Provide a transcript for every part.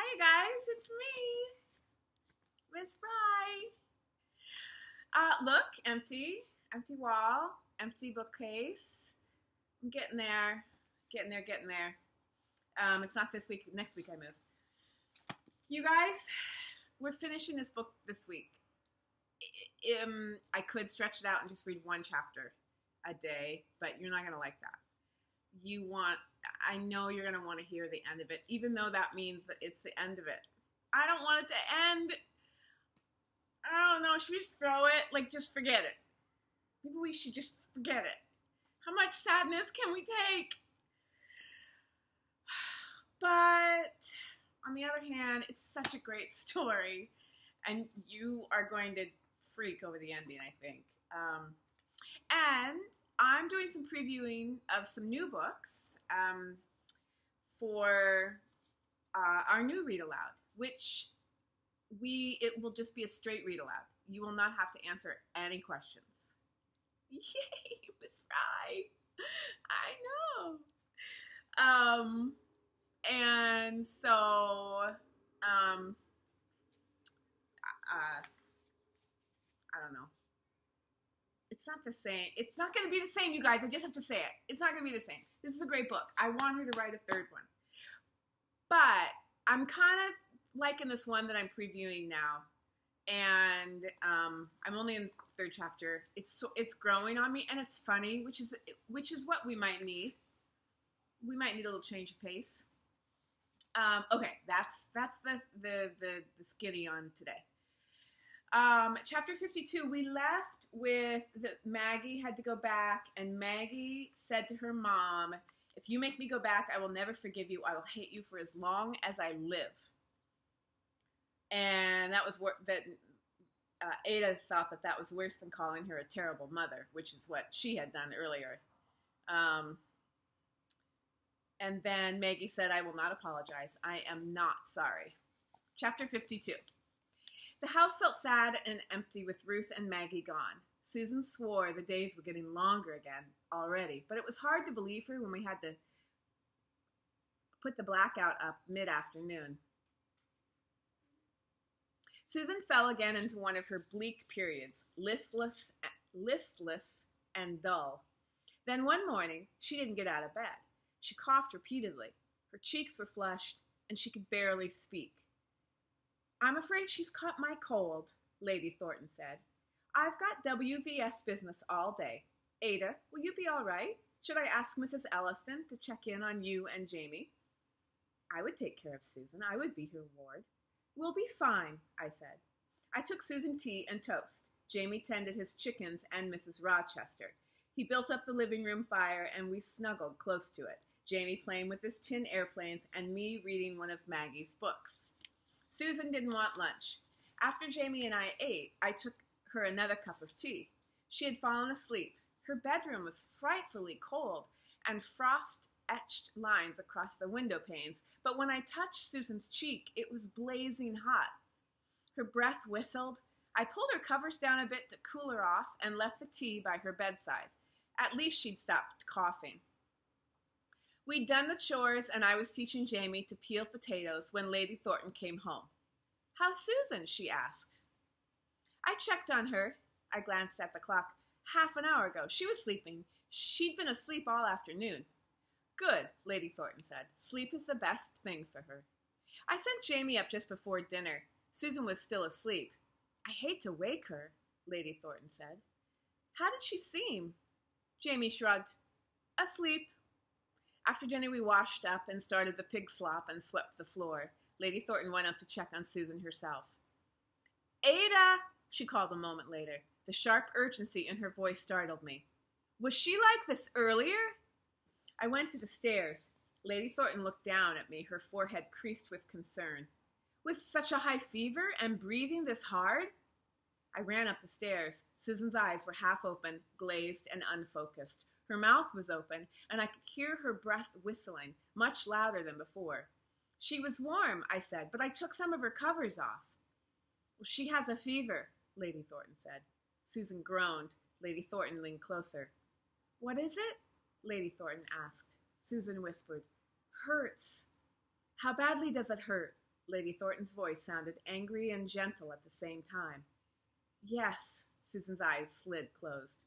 Hi, you guys. It's me, Miss Fry. Look, empty. Empty wall. Empty bookcase. I'm getting there. Getting there. It's not this week. Next week I move. You guys, we're finishing this book this week. I could stretch it out and just read one chapter a day, but you're not going to like that. I know you're going to want to hear the end of it, even though that means that it's the end of it. I don't want it to end. I don't know. Should we just throw it? Like, just forget it. Maybe we should just forget it. How much sadness can we take? But on the other hand, it's such a great story, and you are going to freak over the ending, I think. And I'm doing some previewing of some new books for our new read aloud, which it will just be a straight read aloud. You will not have to answer any questions. Yay, Miss Fry! I know. And so, I don't know. It's not the same. It's not going to be the same, you guys. I just have to say it. It's not going to be the same. This is a great book. I want her to write a third one. But I'm kind of liking this one that I'm previewing now. And I'm only in the third chapter. It's growing on me, and it's funny, which is what we might need. We might need a little change of pace. Okay, that's the skinny on today. Chapter 52, we left with that Maggie had to go back, and Maggie said to her mom, "If you make me go back, I will never forgive you. I will hate you for as long as I live." And that was that. Ada thought that was worse than calling her a terrible mother, which is what she had done earlier. And then Maggie said, "I will not apologize. I am not sorry." Chapter 52. The house felt sad and empty with Ruth and Maggie gone. Susan swore the days were getting longer again already, but it was hard to believe her when we had to put the blackout up mid-afternoon. Susan fell again into one of her bleak periods, listless and dull. Then one morning, she didn't get out of bed. She coughed repeatedly. Her cheeks were flushed, and she could barely speak. "I'm afraid she's caught my cold," Lady Thornton said. "I've got WVS business all day. Ada, will you be all right? Should I ask Mrs. Elliston to check in on you and Jamie?" "I would take care of Susan. I would be her ward." "We'll be fine," I said. I took Susan tea and toast. Jamie tended his chickens and Mrs. Rochester. He built up the living room fire, and we snuggled close to it, Jamie playing with his tin airplanes and me reading one of Maggie's books. Susan didn't want lunch. After Jamie and I ate, I took her another cup of tea. She had fallen asleep. Her bedroom was frightfully cold, and frost etched lines across the window panes, but when I touched Susan's cheek, it was blazing hot. Her breath whistled. I pulled her covers down a bit to cool her off and left the tea by her bedside. At least she'd stopped coughing. We'd done the chores, and I was teaching Jamie to peel potatoes when Lady Thornton came home. "How's Susan?" she asked. I checked on her. I glanced at the clock. Half an hour ago. She was sleeping. She'd been asleep all afternoon. "Good," Lady Thornton said. "Sleep is the best thing for her." I sent Jamie up just before dinner. Susan was still asleep. "I hate to wake her," Lady Thornton said. "How did she seem?" Jamie shrugged. "Asleep." After dinner, we washed up and started the pig slop and swept the floor. Lady Thornton went up to check on Susan herself. "Ada," she called a moment later. The sharp urgency in her voice startled me. "Was she like this earlier?" I went to the stairs. Lady Thornton looked down at me, her forehead creased with concern. "With such a high fever and breathing this hard?" I ran up the stairs. Susan's eyes were half open, glazed and unfocused. Her mouth was open, and I could hear her breath whistling, much louder than before. "She was warm," I said, "but I took some of her covers off." "Well, she has a fever," Lady Thornton said. Susan groaned. Lady Thornton leaned closer. "What is it?" Lady Thornton asked. Susan whispered, "Hurts." "How badly does it hurt?" Lady Thornton's voice sounded angry and gentle at the same time. Yes, Susan's eyes slid closed.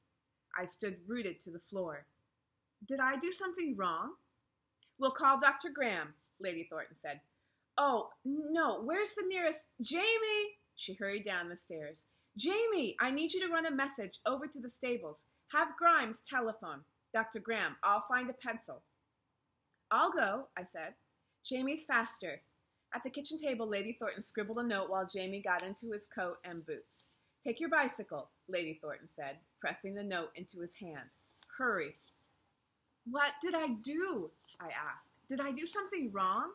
I stood rooted to the floor. Did I do something wrong? We'll call Dr. Graham, Lady Thornton said. Oh, no, where's the nearest? Jamie! She hurried down the stairs. Jamie, I need you to run a message over to the stables. Have Grimes telephone. Dr. Graham, I'll find a pencil. I'll go, I said. Jamie's faster. At the kitchen table, Lady Thornton scribbled a note while Jamie got into his coat and boots. Take your bicycle, Lady Thornton said, pressing the note into his hand. Hurry. What did I do? I asked. Did I do something wrong?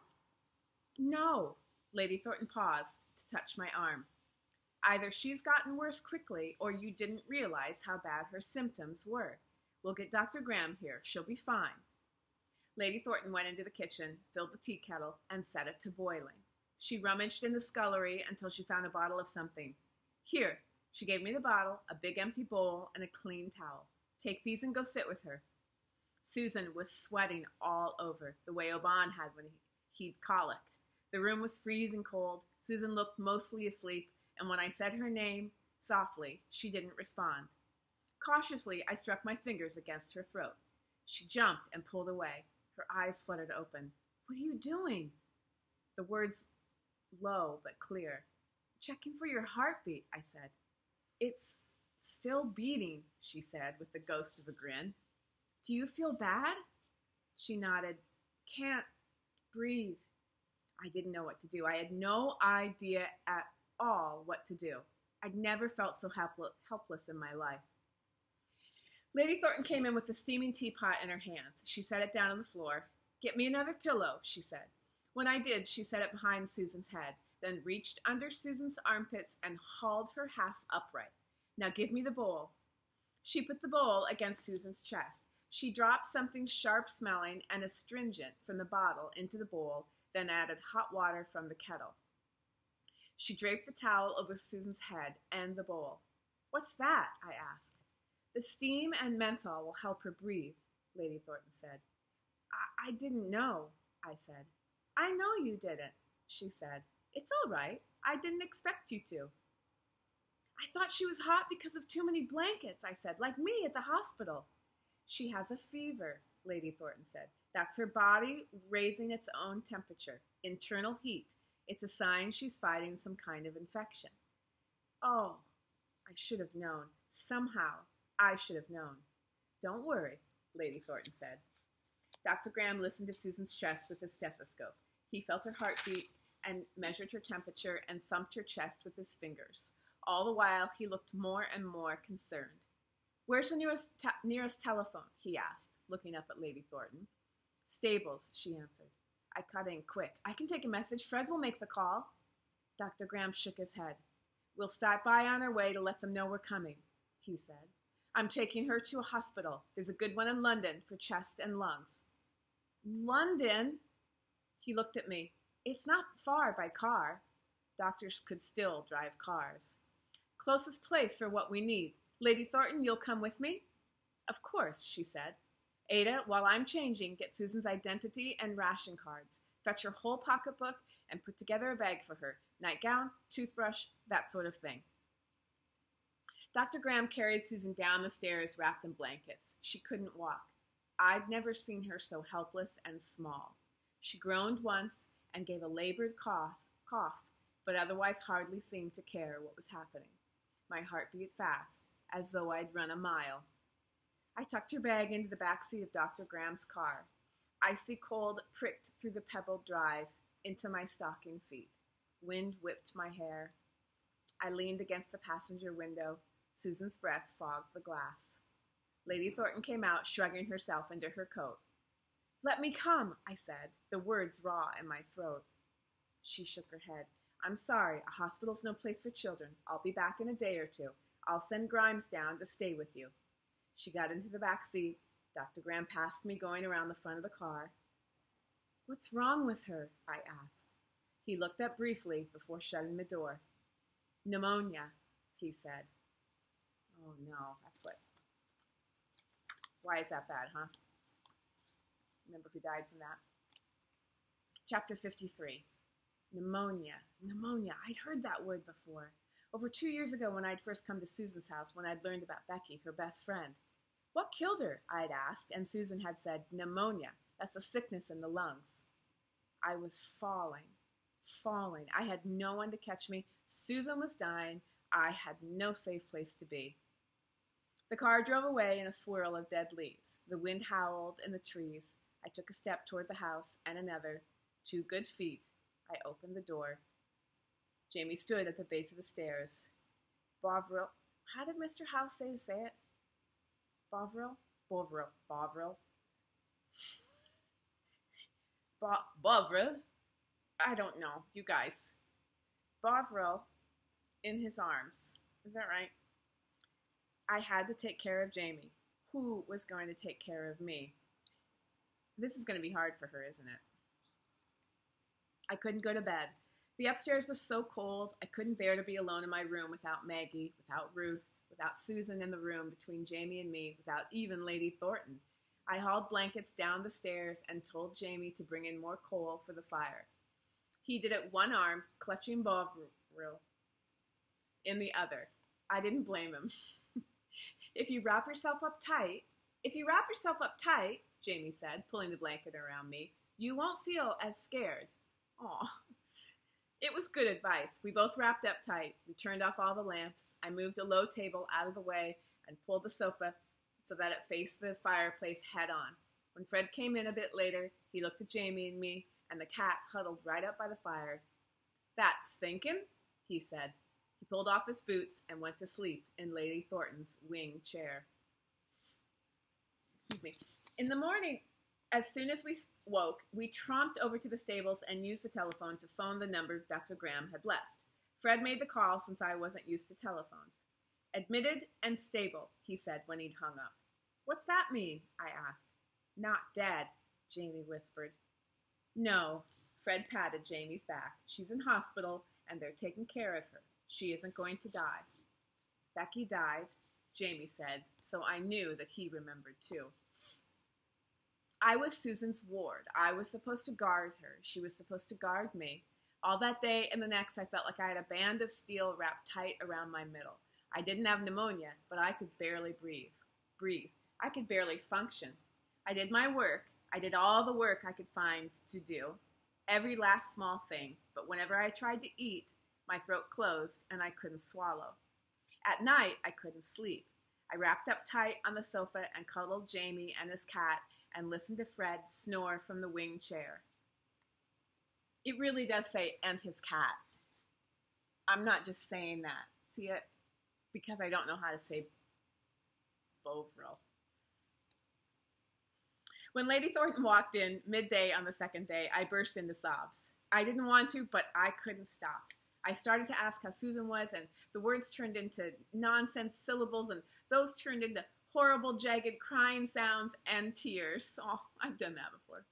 No. Lady Thornton paused to touch my arm. Either she's gotten worse quickly or you didn't realize how bad her symptoms were. We'll get Dr. Graham here. She'll be fine. Lady Thornton went into the kitchen, filled the tea kettle, and set it to boiling. She rummaged in the scullery until she found a bottle of something. Here, she gave me the bottle, a big empty bowl, and a clean towel. Take these and go sit with her. Susan was sweating all over, the way Oban had when he'd colicked. The room was freezing cold. Susan looked mostly asleep, and when I said her name softly, she didn't respond. Cautiously, I struck my fingers against her throat. She jumped and pulled away. Her eyes fluttered open. What are you doing? The words low but clear. Checking for your heartbeat, I said. It's still beating, she said with the ghost of a grin. Do you feel bad? She nodded. Can't breathe. I didn't know what to do. I had no idea at all what to do. I'd never felt so helpless in my life. Lady Thornton came in with the steaming teapot in her hands. She set it down on the floor. Get me another pillow, she said. When I did, she set it behind Susan's head, then reached under Susan's armpits and hauled her half upright. Now give me the bowl. She put the bowl against Susan's chest. She dropped something sharp-smelling and astringent from the bottle into the bowl, then added hot water from the kettle. She draped the towel over Susan's head and the bowl. What's that? I asked. The steam and menthol will help her breathe, Lady Thornton said. I didn't know, I said. I know you didn't, she said. It's all right. I didn't expect you to. I thought she was hot because of too many blankets, I said, like me at the hospital. She has a fever, Lady Thornton said. That's her body raising its own temperature, internal heat. It's a sign she's fighting some kind of infection. Oh, I should have known. Somehow, I should have known. Don't worry, Lady Thornton said. Dr. Graham listened to Susan's chest with his stethoscope. He felt her heartbeat and measured her temperature and thumped her chest with his fingers. All the while, he looked more and more concerned. Where's the nearest telephone? He asked, looking up at Lady Thornton. Stables, she answered. I cut in quick. I can take a message. Fred will make the call. Dr. Graham shook his head. We'll stop by on our way to let them know we're coming, he said. I'm taking her to a hospital. There's a good one in London for chest and lungs. London? He looked at me. It's not far by car. Doctors could still drive cars. Closest place for what we need. Lady Thornton, you'll come with me? Of course, she said. Ada, while I'm changing, get Susan's identity and ration cards. Fetch her whole pocketbook and put together a bag for her. Nightgown, toothbrush, that sort of thing. Dr. Graham carried Susan down the stairs wrapped in blankets. She couldn't walk. I'd never seen her so helpless and small. She groaned once and gave a labored cough, but otherwise hardly seemed to care what was happening. My heart beat fast, as though I'd run a mile. I tucked her bag into the back seat of Dr. Graham's car. Icy cold pricked through the pebbled drive into my stocking feet. Wind whipped my hair. I leaned against the passenger window. Susan's breath fogged the glass. Lady Thornton came out, shrugging herself into her coat. Let me come, I said, the words raw in my throat. She shook her head. I'm sorry, a hospital's no place for children. I'll be back in a day or two. I'll send Grimes down to stay with you. She got into the back seat. Dr. Graham passed me going around the front of the car. What's wrong with her? I asked. He looked up briefly before shutting the door. Pneumonia, he said. Oh no, that's what. Why is that bad, huh? Remember who died from that? Chapter 53. Pneumonia. Pneumonia. I'd heard that word before. Over 2 years ago when I'd first come to Susan's house, when I'd learned about Becky, her best friend. What killed her? I'd asked, and Susan had said, pneumonia. That's a sickness in the lungs. I was falling. I had no one to catch me. Susan was dying. I had no safe place to be. The car drove away in a swirl of dead leaves. The wind howled in the trees. I took a step toward the house and another. 2 good feet. I opened the door. Jamie stood at the base of the stairs. Bovril. How did Mr. House say it? Bovril? Bovril. Bovril? I don't know. You guys. Bovril in his arms. Is that right? I had to take care of Jamie. Who was going to take care of me? This is going to be hard for her, isn't it? I couldn't go to bed. The upstairs was so cold, I couldn't bear to be alone in my room without Maggie, without Ruth, without Susan in the room between Jamie and me, without even Lady Thornton. I hauled blankets down the stairs and told Jamie to bring in more coal for the fire. He did it one-armed, clutching Bovril in the other. I didn't blame him. If you wrap yourself up tight, Jamie said, pulling the blanket around me, you won't feel as scared. Aw. It was good advice. We both wrapped up tight. We turned off all the lamps. I moved a low table out of the way and pulled the sofa so that it faced the fireplace head on. When Fred came in a bit later, he looked at Jamie and me and the cat huddled right up by the fire. That's thinking, he said. He pulled off his boots and went to sleep in Lady Thornton's wing chair. Excuse me. In the morning, as soon as we woke, we tromped over to the stables and used the telephone to phone the number Dr. Graham had left. Fred made the call since I wasn't used to telephones. Admitted and stable, he said when he'd hung up. What's that mean? I asked. Not dead, Jamie whispered. No, Fred patted Jamie's back. She's in hospital and they're taking care of her. She isn't going to die. Becky died, Jamie said, so I knew that he remembered too. I was Susan's ward. I was supposed to guard her. She was supposed to guard me. All that day and the next, I felt like I had a band of steel wrapped tight around my middle. I didn't have pneumonia, but I could barely breathe. I could barely function. I did my work. I did all the work I could find to do, every last small thing, but whenever I tried to eat, my throat closed and I couldn't swallow. At night, I couldn't sleep. I wrapped up tight on the sofa and cuddled Jamie and his cat and listened to Fred snore from the wing chair. It really does say, and his cat. I'm not just saying that. See it? Because I don't know how to say Bovril. When Lady Thornton walked in midday on the second day, I burst into sobs. I didn't want to, but I couldn't stop. I started to ask how Susan was, and the words turned into nonsense syllables, and those turned into horrible, jagged crying sounds and tears. Oh, I've done that before.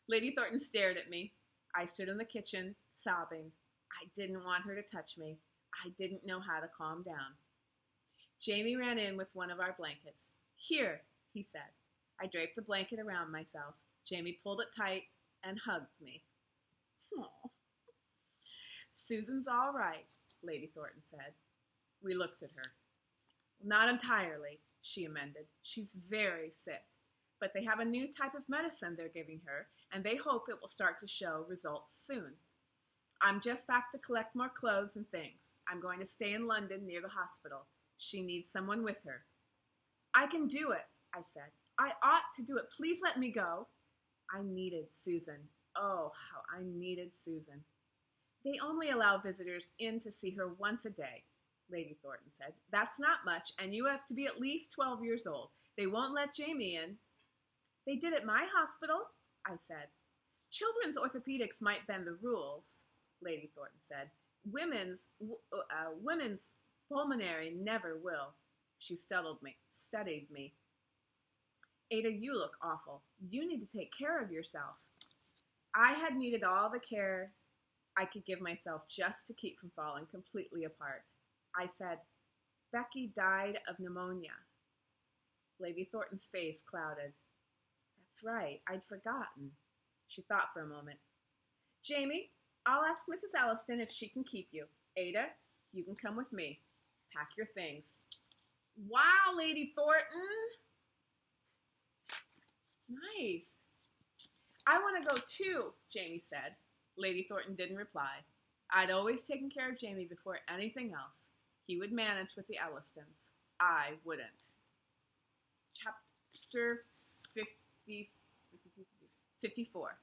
Lady Thornton stared at me. I stood in the kitchen, sobbing. I didn't want her to touch me. I didn't know how to calm down. Jamie ran in with one of our blankets. Here, he said. I draped the blanket around myself. Jamie pulled it tight and hugged me. Oh. Susan's all right, Lady Thornton said. We looked at her. Not entirely, she amended. She's very sick, but they have a new type of medicine they're giving her, and they hope it will start to show results soon. I'm just back to collect more clothes and things. I'm going to stay in London near the hospital. She needs someone with her. I can do it, I said. I ought to do it. Please let me go. I needed Susan. Oh, how I needed Susan. They only allow visitors in to see her once a day, Lady Thornton said. That's not much, and you have to be at least 12 years old. They won't let Jamie in. They did at my hospital, I said. Children's orthopedics might bend the rules, Lady Thornton said. Women's pulmonary never will. She studied me. Ada, you look awful. You need to take care of yourself. I had needed all the care I could give myself just to keep from falling completely apart. I said, Becky died of pneumonia. Lady Thornton's face clouded. That's right, I'd forgotten. She thought for a moment. Jamie, I'll ask Mrs. Elliston if she can keep you. Ada, you can come with me. Pack your things. Wow, Lady Thornton. Nice. I want to go too, Jamie said. Lady Thornton didn't reply. I'd always taken care of Jamie before anything else. He would manage with the Ellistons. I wouldn't. Chapter 54.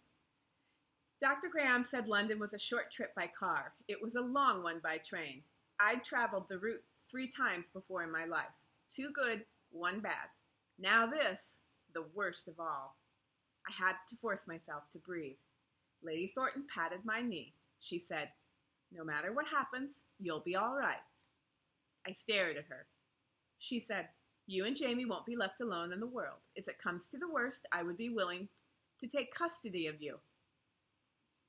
Dr. Graham said London was a short trip by car. It was a long one by train. I'd traveled the route 3 times before in my life. 2 good, 1 bad. Now this, the worst of all. I had to force myself to breathe. Lady Thornton patted my knee. She said, "No matter what happens, you'll be all right." I stared at her. She said, "You and Jamie won't be left alone in the world. If it comes to the worst, I would be willing to take custody of you."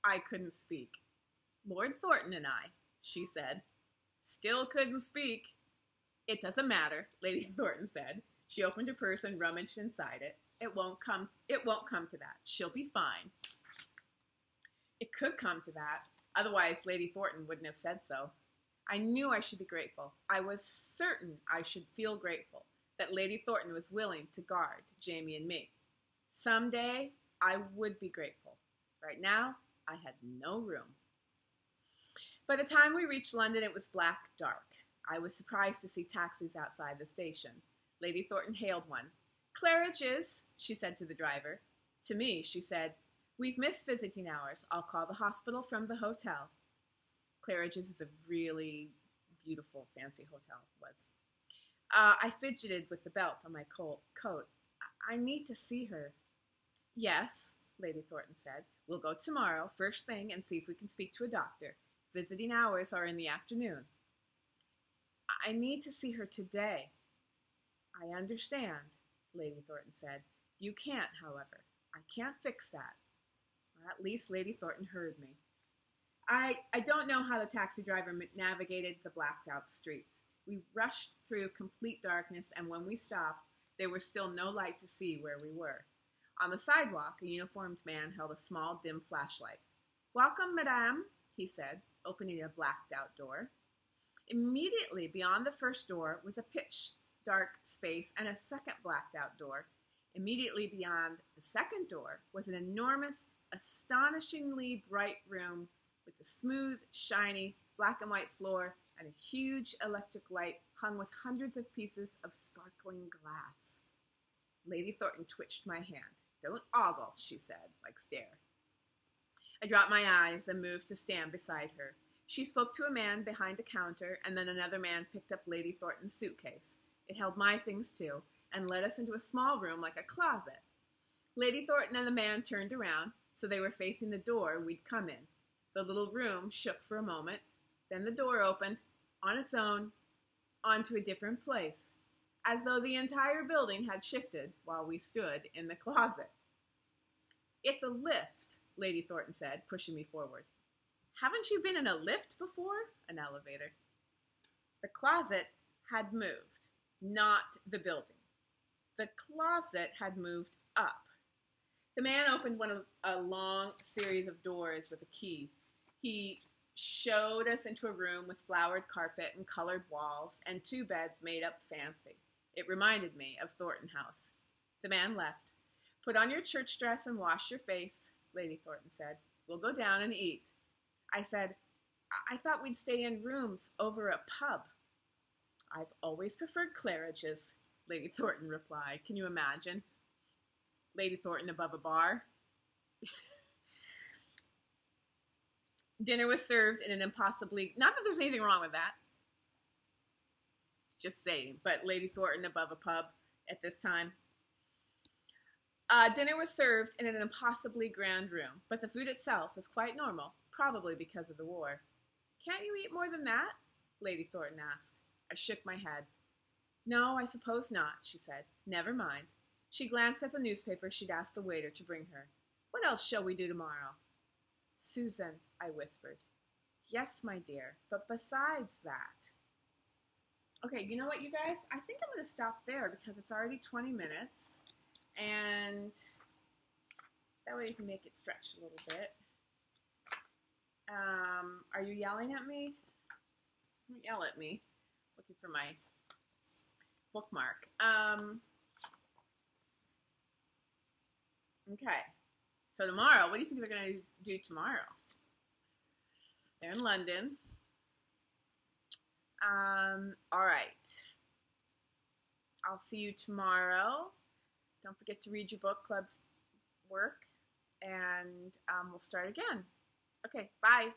I couldn't speak. "Lord Thornton and I," she said. Still couldn't speak. "It doesn't matter," Lady Thornton said. She opened her purse and rummaged inside it. It won't come to that. She'll be fine." It could come to that. Otherwise, Lady Thornton wouldn't have said so. I knew I should be grateful. I was certain I should feel grateful that Lady Thornton was willing to guard Jamie and me. Someday, I would be grateful. Right now, I had no room. By the time we reached London, it was black dark. I was surprised to see taxis outside the station. Lady Thornton hailed one. "Claridge's," she said to the driver. To me, she said, "We've missed visiting hours. I'll call the hospital from the hotel." Claridge's is a really beautiful, fancy hotel, it was. I fidgeted with the belt on my coat. I need to see her." "Yes," Lady Thornton said. "We'll go tomorrow, first thing, and see if we can speak to a doctor. Visiting hours are in the afternoon." "I need to see her today." "I understand," Lady Thornton said. "You can't, however. I can't fix that." Well, at least Lady Thornton heard me. I don't know how the taxi driver navigated the blacked out streets. We rushed through complete darkness, and when we stopped, there was still no light to see where we were. On the sidewalk, a uniformed man held a small, dim flashlight. "Welcome, madame," he said, opening a blacked-out door. Immediately beyond the first door was a pitch-dark space and a second blacked-out door. Immediately beyond the second door was an enormous, astonishingly bright room with a smooth, shiny, black-and-white floor and a huge electric light hung with hundreds of pieces of sparkling glass. Lady Thornton twitched my hand. "Don't ogle," she said, like stare. I dropped my eyes and moved to stand beside her. She spoke to a man behind a counter, and then another man picked up Lady Thornton's suitcase. It held my things too, and led us into a small room like a closet. Lady Thornton and the man turned around, so they were facing the door we'd come in. The little room shook for a moment, then the door opened, on its own, onto a different place, as though the entire building had shifted while we stood in the closet. "It's a lift," Lady Thornton said, pushing me forward. "Haven't you been in a lift before?" "An elevator." The closet had moved, not the building. The closet had moved up. The man opened a long series of doors with a key. He showed us into a room with flowered carpet and colored walls and 2 beds made up fancy. It reminded me of Thornton House. The man left. "Put on your church dress and wash your face," Lady Thornton said. "We'll go down and eat." I said, "I thought we'd stay in rooms over a pub." "I've always preferred Claridge's," Lady Thornton replied. Can you imagine? Lady Thornton above a bar. Dinner was served in an impossibly, not that there's anything wrong with that, just saying, but Lady Thornton above a pub at this time. Dinner was served in an impossibly grand room, but the food itself was quite normal, probably because of the war. "Can't you eat more than that?" Lady Thornton asked. I shook my head. "No, I suppose not," she said. "Never mind." She glanced at the newspaper she'd asked the waiter to bring her. "What else shall we do tomorrow?" "Susan," I whispered. "Yes, my dear, but besides that..." Okay, you know what, you guys? I think I'm going to stop there because it's already 20 minutes. And that way you can make it stretch a little bit. Are you yelling at me? Don't yell at me. Looking for my bookmark. Okay. So tomorrow, what do you think they're going to do tomorrow? They're in London. All right. I'll see you tomorrow. Don't forget to read your book club's work, and we'll start again. Okay, bye.